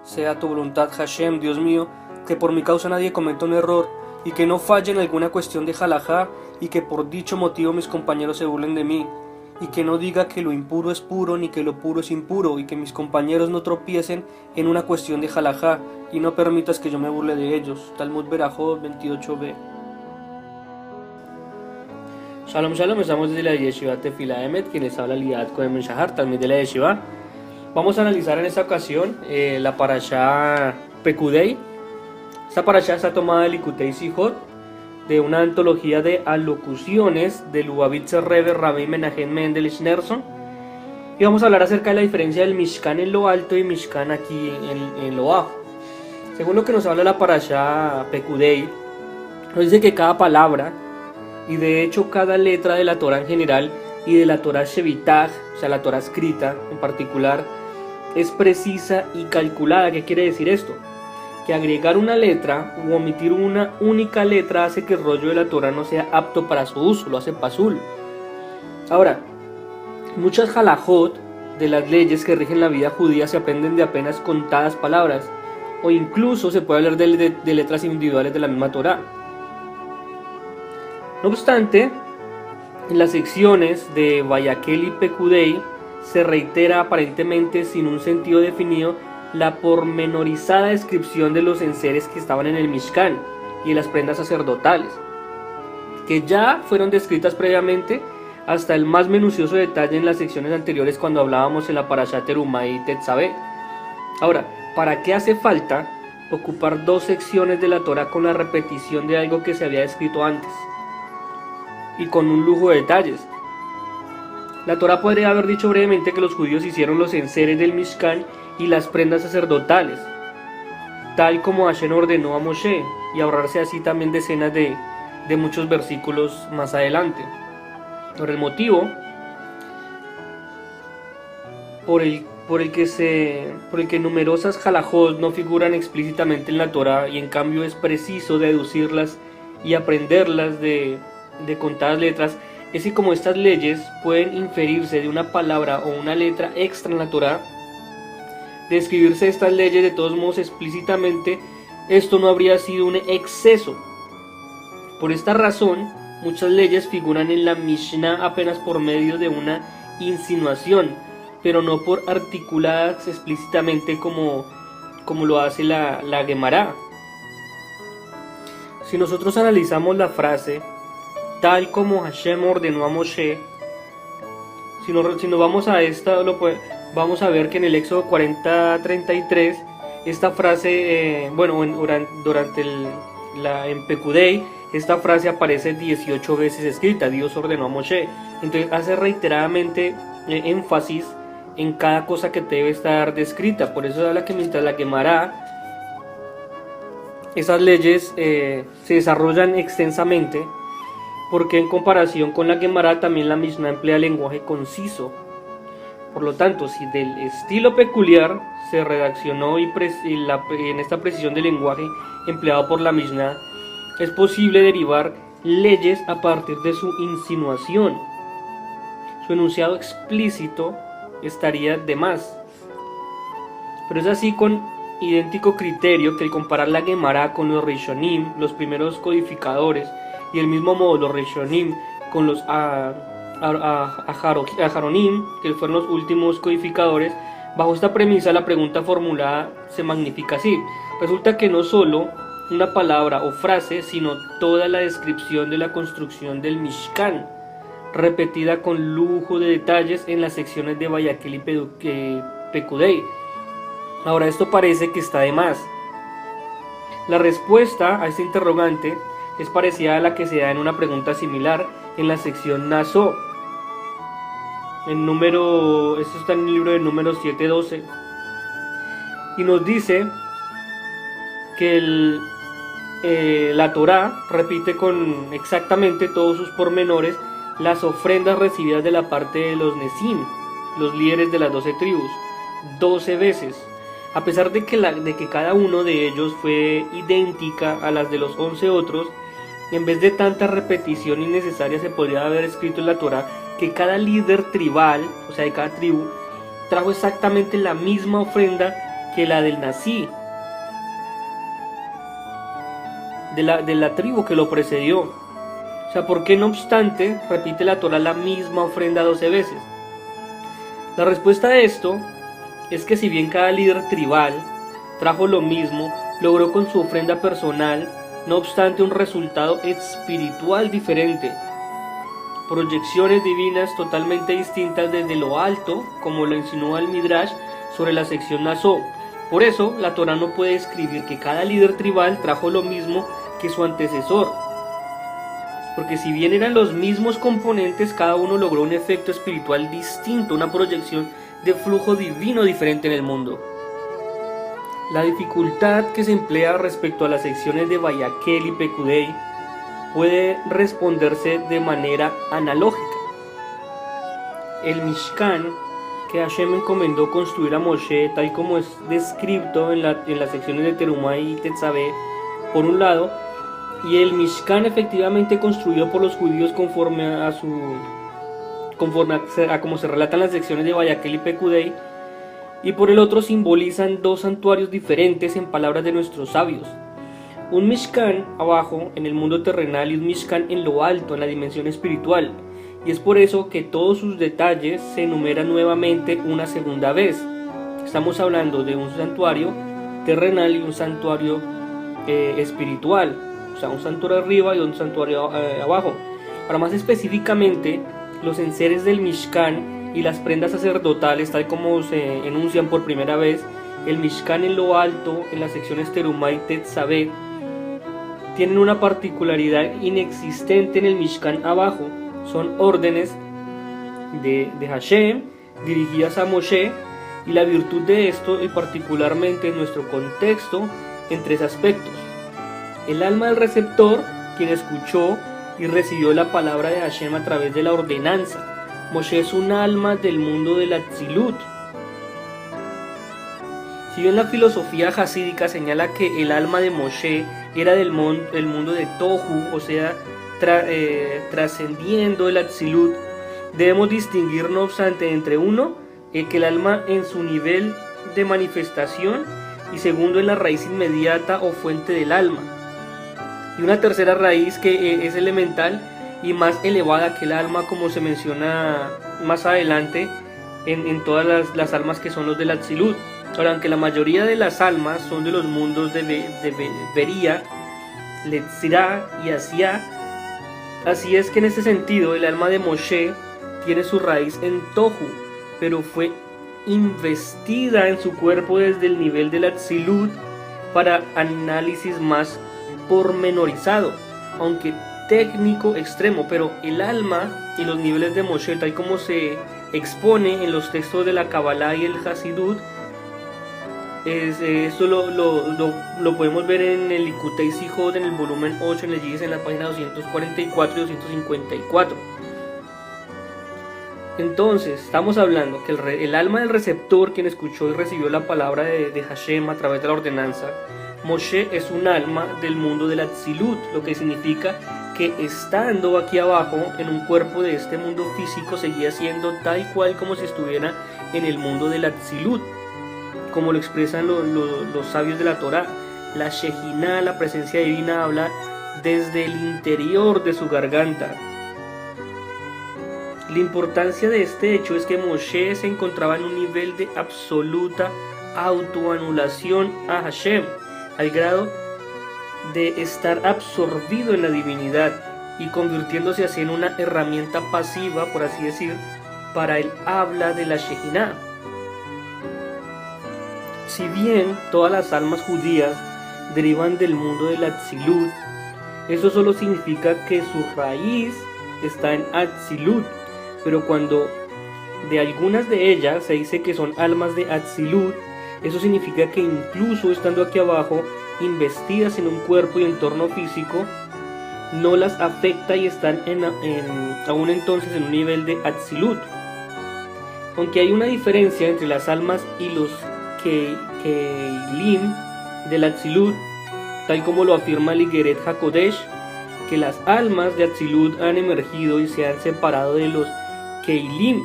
Sea tu voluntad, Hashem, Dios mío, que por mi causa nadie cometa un error, y que no falle en alguna cuestión de halajá, y que por dicho motivo mis compañeros se burlen de mí, y que no diga que lo impuro es puro, ni que lo puro es impuro, y que mis compañeros no tropiecen en una cuestión de halajá, y no permitas que yo me burle de ellos. Talmud Berajot 28b. Shalom Shalom, estamos desde la Yeshiva Tefila Emet, quien les habla Liad Kohen Ben Shahar, también de la Yeshiva. Vamos a analizar en esta ocasión la parashá Pekudei. Esta parashá está tomada de Likutei Sijot, de una antología de alocuciones del Lubavitcher Rebbe Rabbi Menahem Mendel Schneerson. Y vamos a hablar acerca de la diferencia del Mishkan en lo alto y Mishkan aquí en lo bajo. Según lo que nos habla la parashá Pekudei, nos dice que cada palabra, y de hecho cada letra de la Torah en general, y de la Torah Shevitach, o sea la Torah escrita en particular, es precisa y calculada. ¿Qué quiere decir esto? Que agregar una letra u omitir una única letra hace que el rollo de la Torah no sea apto para su uso, lo hace pasul. Ahora, muchas halajot de las leyes que rigen la vida judía se aprenden de apenas contadas palabras, o incluso se puede hablar de letras individuales de la misma Torah. No obstante, en las secciones de Vayakel y Pekudei se reitera aparentemente sin un sentido definido la pormenorizada descripción de los enseres que estaban en el Mishkan y de las prendas sacerdotales, que ya fueron descritas previamente hasta el más minucioso detalle en las secciones anteriores cuando hablábamos en la Parashat Terumah y Tetzaveh. Ahora, ¿para qué hace falta ocupar dos secciones de la Torah con la repetición de algo que se había escrito antes y con un lujo de detalles? La Torah podría haber dicho brevemente que los judíos hicieron los enseres del Mishkan y las prendas sacerdotales, tal como Hashem ordenó a Moshe, y ahorrarse así también decenas de muchos versículos más adelante. Por el motivo por el que numerosas halajot no figuran explícitamente en la Torah, y en cambio es preciso deducirlas y aprenderlas de contadas letras, es que como estas leyes pueden inferirse de una palabra o una letra extra en la Torah, de escribirse estas leyes de todos modos explícitamente, esto no habría sido un exceso. Por esta razón, muchas leyes figuran en la Mishnah apenas por medio de una insinuación, pero no por articuladas explícitamente como lo hace la Gemara. Si nosotros analizamos la frase tal como Hashem ordenó a Moshe, si nos vamos a esta, vamos a ver que en el Éxodo 40:33 esta frase, en Pekudei, esta frase aparece 18 veces escrita: Dios ordenó a Moshe. Entonces hace reiteradamente énfasis en cada cosa que debe estar descrita. Por eso habla que mientras la Gemara, esas leyes se desarrollan extensamente, porque en comparación con la Gemara también la Mishnah emplea lenguaje conciso. Por lo tanto, si del estilo peculiar se redaccionó en esta precisión del lenguaje empleado por la Mishnah, es posible derivar leyes a partir de su insinuación. Su enunciado explícito estaría de más. Pero es así con idéntico criterio que el comparar la Gemara con los Rishonim, los primeros codificadores, y del mismo modo los Rishonim con los Aharonim, que fueron los últimos codificadores, bajo esta premisa la pregunta formulada se magnifica así. Resulta que no solo una palabra o frase, sino toda la descripción de la construcción del Mishkan, repetida con lujo de detalles en las secciones de Vayakel y Pekudei. Ahora, esto parece que está de más. La respuesta a este interrogante es parecida a la que se da en una pregunta similar en la sección Naso. Esto está en el libro de Números 7:12. Y nos dice que la Torá repite con exactamente todos sus pormenores las ofrendas recibidas de la parte de los Nesim, los líderes de las 12 tribus, 12 veces. A pesar de que cada uno de ellos fue idéntica a las de los 11 otros, en vez de tanta repetición innecesaria se podría haber escrito en la Torá que cada líder tribal, o sea de cada tribu, trajo exactamente la misma ofrenda que la del Nasi, de la tribu que lo precedió. O sea, ¿por qué no obstante repite la Torá la misma ofrenda 12 veces? La respuesta a esto es que si bien cada líder tribal trajo lo mismo, logró con su ofrenda personal, no obstante un resultado espiritual diferente, proyecciones divinas totalmente distintas desde lo alto, como lo insinúa el Midrash sobre la sección Nasó. Por eso, la Torá no puede escribir que cada líder tribal trajo lo mismo que su antecesor, porque si bien eran los mismos componentes, cada uno logró un efecto espiritual distinto, una proyección de flujo divino diferente en el mundo. La dificultad que se emplea respecto a las secciones de Vayakhel y Pekudei puede responderse de manera analógica. El Mishkan que Hashem encomendó construir a Moshe, tal como es descrito en las secciones de Terumá y Tetzaveh, por un lado, y el Mishkan efectivamente construido por los judíos conforme a como se relatan las secciones de Vayakhel y Pekudei, y por el otro simbolizan dos santuarios diferentes en palabras de nuestros sabios. Un Mishkan abajo en el mundo terrenal y un Mishkan en lo alto en la dimensión espiritual, y es por eso que todos sus detalles se enumeran nuevamente una segunda vez. Estamos hablando de un santuario terrenal y un santuario espiritual, o sea, un santuario arriba y un santuario abajo. Para más específicamente, los enseres del Mishkan y las prendas sacerdotales, tal como se enuncian por primera vez, el Mishkan en lo alto, en las secciones Terumá y Tetzaveh, tienen una particularidad inexistente en el Mishkan abajo. Son órdenes de Hashem dirigidas a Moshe, y la virtud de esto, y particularmente en nuestro contexto, en tres aspectos. El alma del receptor, quien escuchó y recibió la palabra de Hashem a través de la ordenanza. Moshe es un alma del mundo de la Atzilut. Si bien la filosofía hasídica señala que el alma de Moshe era el mundo de Tohu, o sea, trascendiendo el Atzilut, debemos distinguir no obstante entre uno, que el alma en su nivel de manifestación, y segundo, en la raíz inmediata o fuente del alma, y una tercera raíz que es elemental y más elevada que el alma, como se menciona más adelante en todas las almas que son los del Atzilut. Ahora, aunque la mayoría de las almas son de los mundos de Bería, Letzirá y Asiá, así es que en ese sentido el alma de Moshe tiene su raíz en Tohu, pero fue investida en su cuerpo desde el nivel del Atzilut para análisis más pormenorizado, aunque técnico extremo. Pero el alma y los niveles de Moshe, tal como se expone en los textos de la Kabbalah y el Hasidut, esto lo podemos ver en el Likutei Sijot, en el volumen 8, en el Yidis, en la página 244 y 254. Entonces, estamos hablando que el alma del receptor, quien escuchó y recibió la palabra de Hashem a través de la ordenanza, Moshe es un alma del mundo del Atzilut, lo que significa que estando aquí abajo en un cuerpo de este mundo físico, seguía siendo tal cual como si estuviera en el mundo del Atzilut, como lo expresan los sabios de la Torá. La Shejinah, la presencia divina, habla desde el interior de su garganta. La importancia de este hecho es que Moshe se encontraba en un nivel de absoluta autoanulación a Hashem, al grado de estar absorbido en la divinidad y convirtiéndose así en una herramienta pasiva, por así decir, para el habla de la Shejinah. Si bien todas las almas judías derivan del mundo del Atzilut, eso solo significa que su raíz está en Atzilut, pero cuando de algunas de ellas se dice que son almas de Atzilut, eso significa que incluso estando aquí abajo, investidas en un cuerpo y entorno físico, no las afecta y están aún entonces en un nivel de Atzilut. Aunque hay una diferencia entre las almas y los Keilim del Atzilut, tal como lo afirma el Igeret HaKodesh, que las almas de Atzilut han emergido y se han separado de los Keilim.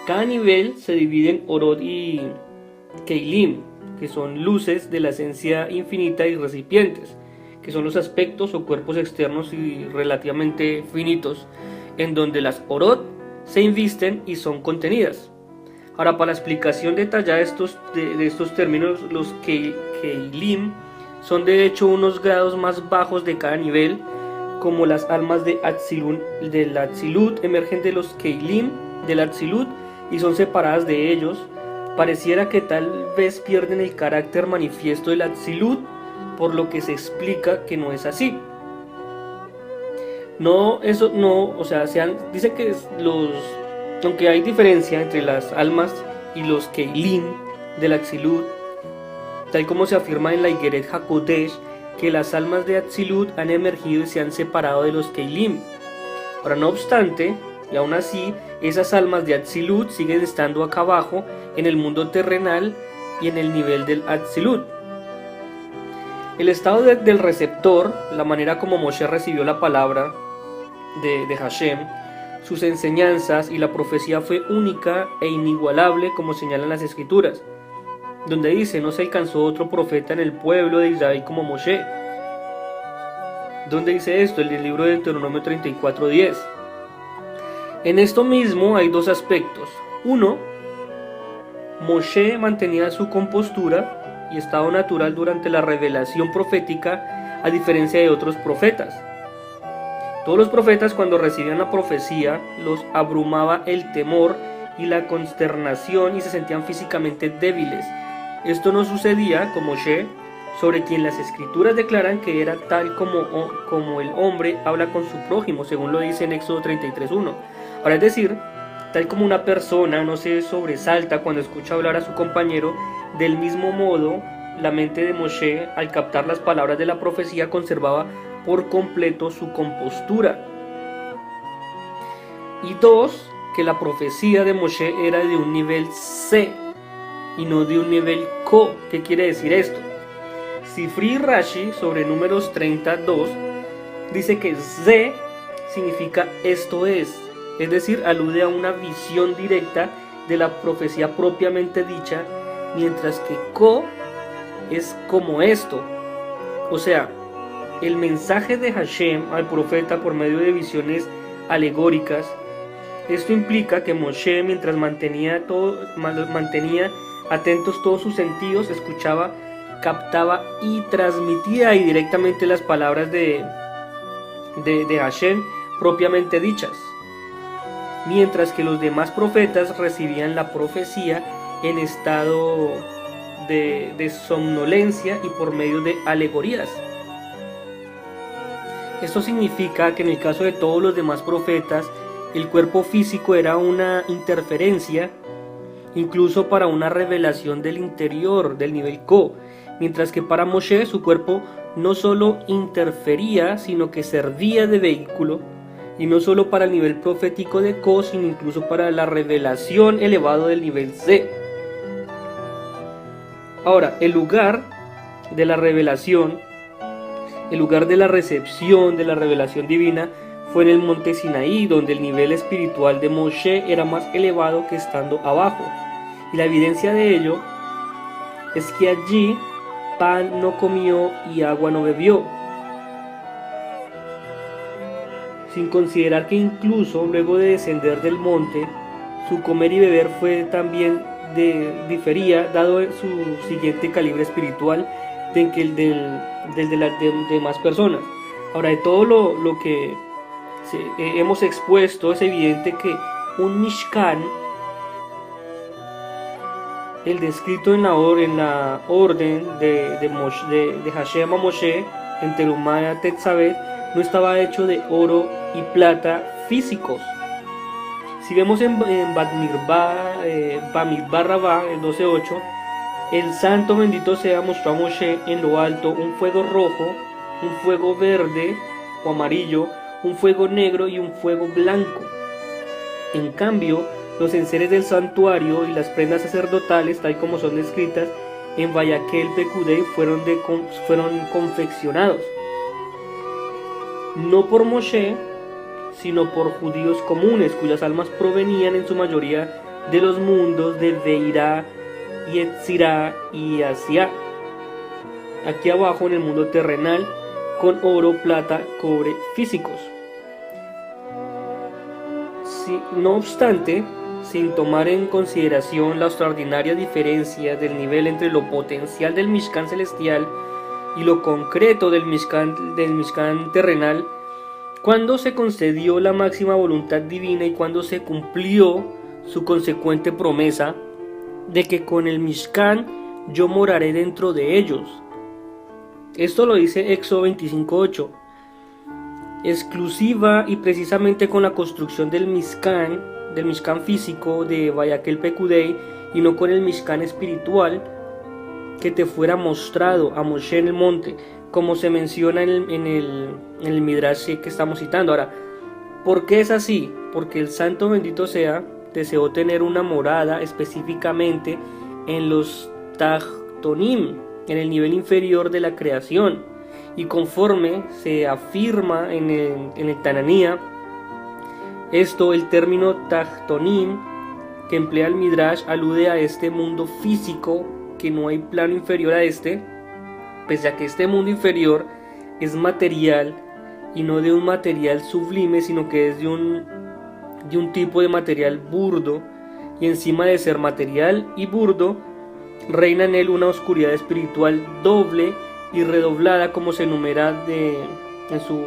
Cada nivel se divide en Orot y Keilim, que son luces de la esencia infinita, y recipientes, que son los aspectos o cuerpos externos y relativamente finitos, en donde las Orot se invisten y son contenidas. Ahora, para la explicación detallada de estos términos, los Keilim son de hecho unos grados más bajos de cada nivel, como las almas del Atzilut emergen de los Keilim del Atzilut y son separadas de ellos. Pareciera que tal vez pierden el carácter manifiesto del Atzilut, por lo que se explica que no es así. Dice que aunque hay diferencia entre las almas y los Keilim del Atzilut, tal como se afirma en la Igeret HaKodesh, que las almas de Atzilut han emergido y se han separado de los Keilim. Ahora, no obstante, y aún así, esas almas de Atzilut siguen estando acá abajo, en el mundo terrenal y en el nivel del Atzilut. El estado del receptor, la manera como Moshe recibió la palabra de Hashem, sus enseñanzas y la profecía fue única e inigualable, como señalan las escrituras, donde dice: no se alcanzó otro profeta en el pueblo de Israel como Moshe. ¿Dónde dice esto? En el libro de Deuteronomio 34:10. En esto mismo hay dos aspectos. Uno, Moshe mantenía su compostura y estado natural durante la revelación profética, a diferencia de otros profetas. Todos los profetas, cuando recibían la profecía, los abrumaba el temor y la consternación y se sentían físicamente débiles. Esto no sucedía con Moshe, sobre quien las escrituras declaran que era tal como el hombre habla con su prójimo, según lo dice en Éxodo 33:1. Ahora, es decir, tal como una persona no se sobresalta cuando escucha hablar a su compañero, del mismo modo, la mente de Moshe, al captar las palabras de la profecía, conservaba por completo su compostura. Y dos, que la profecía de Moshe era de un nivel C y no de un nivel Ko. ¿Qué quiere decir esto? Sifri Rashi, sobre Números 32, dice que Z significa esto es decir, alude a una visión directa de la profecía propiamente dicha, mientras que Ko es como esto. O sea, el mensaje de Hashem al profeta por medio de visiones alegóricas. Esto implica que Moshe, mientras mantenía atentos todos sus sentidos, escuchaba, captaba y transmitía directamente las palabras de Hashem propiamente dichas, mientras que los demás profetas recibían la profecía en estado de somnolencia y por medio de alegorías. Esto significa que en el caso de todos los demás profetas, el cuerpo físico era una interferencia, incluso para una revelación del interior, del nivel Ko, mientras que para Moshe su cuerpo no solo interfería, sino que servía de vehículo, y no solo para el nivel profético de Ko, sino incluso para la revelación elevado del nivel Z. Ahora, el lugar de la revelación, el lugar de la recepción de la revelación divina, fue en el monte Sinaí, donde el nivel espiritual de Moshe era más elevado que estando abajo. Y la evidencia de ello es que allí pan no comió y agua no bebió. Sin considerar que incluso luego de descender del monte, su comer y beber fue también difería, dado su siguiente calibre espiritual que el de las demás personas. Ahora, de todo lo que hemos expuesto, es evidente que un Mishkan, el descrito en la orden de Hashem a Moshe en Terumah Tetzaveh, no estaba hecho de oro y plata físicos. Si vemos en Bamidbar Rabá, el 12:8, el santo bendito sea mostró a Moshe en lo alto un fuego rojo, un fuego verde o amarillo, un fuego negro y un fuego blanco. En cambio, los enseres del santuario y las prendas sacerdotales, tal como son descritas en Vayakel Pekudei, fueron confeccionados no por Moshe, sino por judíos comunes, cuyas almas provenían en su mayoría de los mundos de Beirá Yetzirah y Asiá. Aquí abajo en el mundo terrenal, con oro, plata, cobre físicos. No obstante, sin tomar en consideración la extraordinaria diferencia del nivel entre lo potencial del Mishkan celestial y lo concreto del Mishkan terrenal, cuando se concedió la máxima voluntad divina y cuando se cumplió su consecuente promesa de que con el Mishkan yo moraré dentro de ellos. Esto lo dice Éxodo 25:8. Exclusiva y precisamente con la construcción del Mishkan físico de Vayakhel Pekudei, y no con el Mishkan espiritual que te fuera mostrado a Moshe en el monte, como se menciona en el Midrash que estamos citando. Ahora, ¿por qué es así? Porque el Santo bendito sea deseó tener una morada específicamente en los Tachtonim, en el nivel inferior de la creación. Y conforme se afirma en el Tananía, el término Tachtonim que emplea el Midrash alude a este mundo físico, que no hay plano inferior a pese a que este mundo inferior es material y no de un material sublime, sino que es de un tipo de material burdo, y encima de ser material y burdo, reina en él una oscuridad espiritual doble y redoblada, como se enumera en su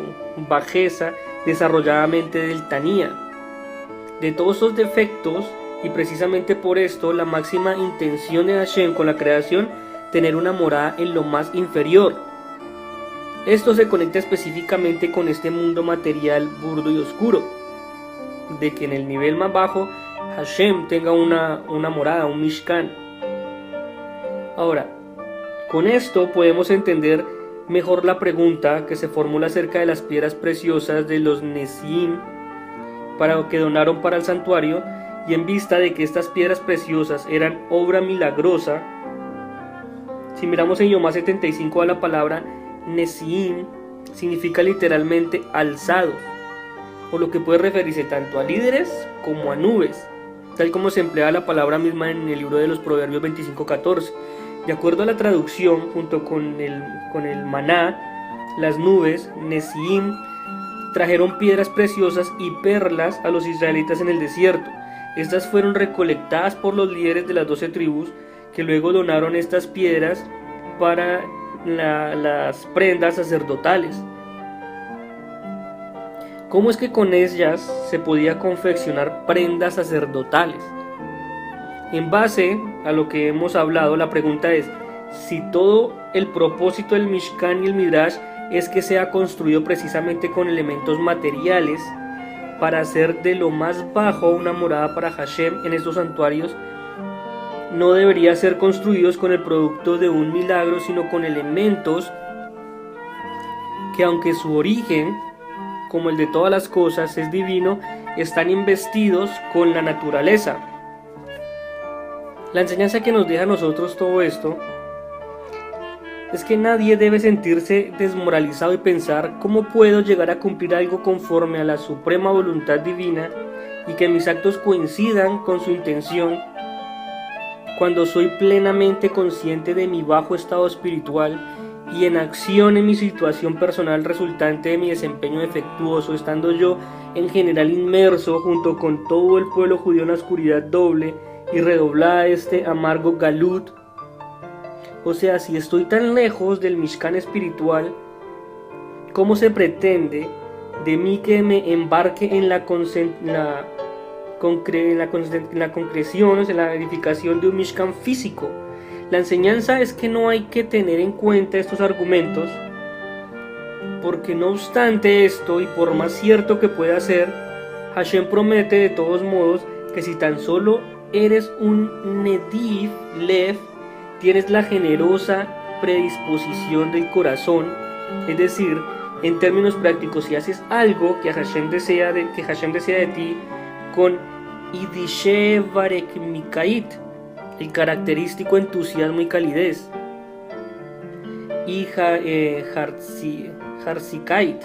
bajeza desarrolladamente del Tanía. De todos esos defectos, y precisamente por esto, la máxima intención de Hashem con la creación, tener una morada en lo más inferior. Esto se conecta específicamente con este mundo material burdo y oscuro, de que en el nivel más bajo Hashem tenga una morada, un Mishkan. Ahora, con esto podemos entender mejor la pregunta que se formula acerca de las piedras preciosas de los Nesim que donaron para el santuario, y en vista de que estas piedras preciosas eran obra milagrosa. Si miramos en Yomá 75, a la palabra Nesim significa literalmente alzados, o lo que puede referirse tanto a líderes como a nubes, tal como se emplea la palabra misma en el libro de los Proverbios 25:14. De acuerdo a la traducción, junto con el maná, las nubes, Nesim, trajeron piedras preciosas y perlas a los israelitas en el desierto. Estas fueron recolectadas por los líderes de las 12 tribus, que luego donaron estas piedras para las prendas sacerdotales. ¿Cómo es que con ellas se podía confeccionar prendas sacerdotales? En base a lo que hemos hablado, la pregunta es si todo el propósito del Mishkan y el Midrash es que sea construido precisamente con elementos materiales para hacer de lo más bajo una morada para Hashem en estos santuarios, no debería ser construidos con el producto de un milagro, sino con elementos que, aunque su origen, como el de todas las cosas, es divino, están investidos con la naturaleza. La enseñanza que nos deja a nosotros todo esto es que nadie debe sentirse desmoralizado y pensar cómo puedo llegar a cumplir algo conforme a la suprema voluntad divina y que mis actos coincidan con su intención, cuando soy plenamente consciente de mi bajo estado espiritual y en acción en mi situación personal resultante de mi desempeño defectuoso, estando yo en general inmerso junto con todo el pueblo judío en la oscuridad doble y redoblada amargo galut. O sea, si estoy tan lejos del Mishkan espiritual, ¿cómo se pretende de mí que me embarque en la concreción, o sea, la edificación de un Mishkan físico? La enseñanza es que no hay que tener en cuenta estos argumentos, porque no obstante esto, y por más cierto que pueda ser, Hashem promete de todos modos que si tan solo eres un Nediv Lev, tienes la generosa predisposición del corazón, es decir, en términos prácticos, si haces algo que Hashem desea de ti con Idishe Varek Mikait, el característico entusiasmo y calidez, y Harzikait,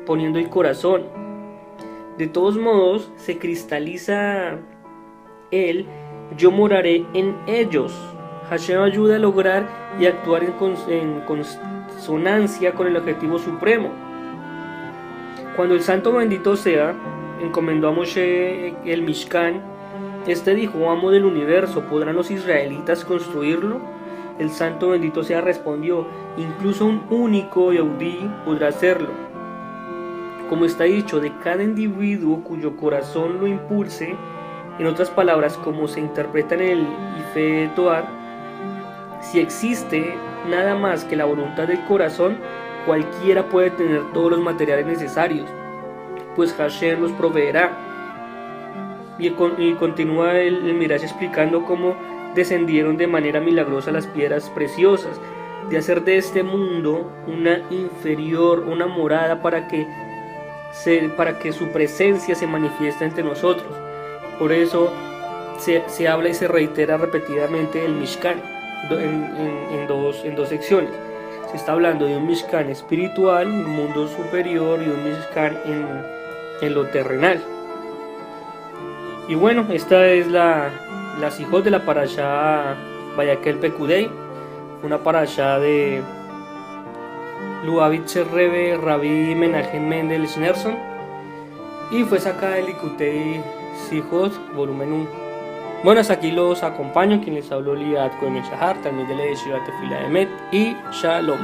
poniendo el corazón, de todos modos se cristaliza yo moraré en ellos, Hashem ayuda a lograr y actuar en consonancia con el objetivo supremo. Cuando el santo bendito sea encomendó a Moshe el Mishkan, este dijo: amo del universo, ¿podrán los israelitas construirlo? El santo bendito sea respondió: incluso un único Yehudí podrá hacerlo. Como está dicho, de cada individuo cuyo corazón lo impulse, en otras palabras, como se interpreta en el Ife Toar, si existe nada más que la voluntad del corazón, cualquiera puede tener todos los materiales necesarios, pues Hashem los proveerá. Y continúa el Midrash explicando cómo descendieron de manera milagrosa las piedras preciosas, de hacer de este mundo una inferior, una morada para que su presencia se manifieste entre nosotros. Por eso se habla y se reitera repetidamente el Mishkan en dos secciones. Se está hablando de un Mishkan espiritual, un mundo superior, y un Mishkan en lo terrenal. Y bueno, esta es la Sijot de la parashá Vayakhel Pekudei, una parashá de Lubavitcher Rebbe Rabbi Menachem Mendel Schneerson, y fue sacada del Likutei Sijot, volumen 1. Bueno, hasta aquí los acompaño, quien les habló Liat Cohen Shahar, también de la Yeshiva Tefila Emet, y Shalom.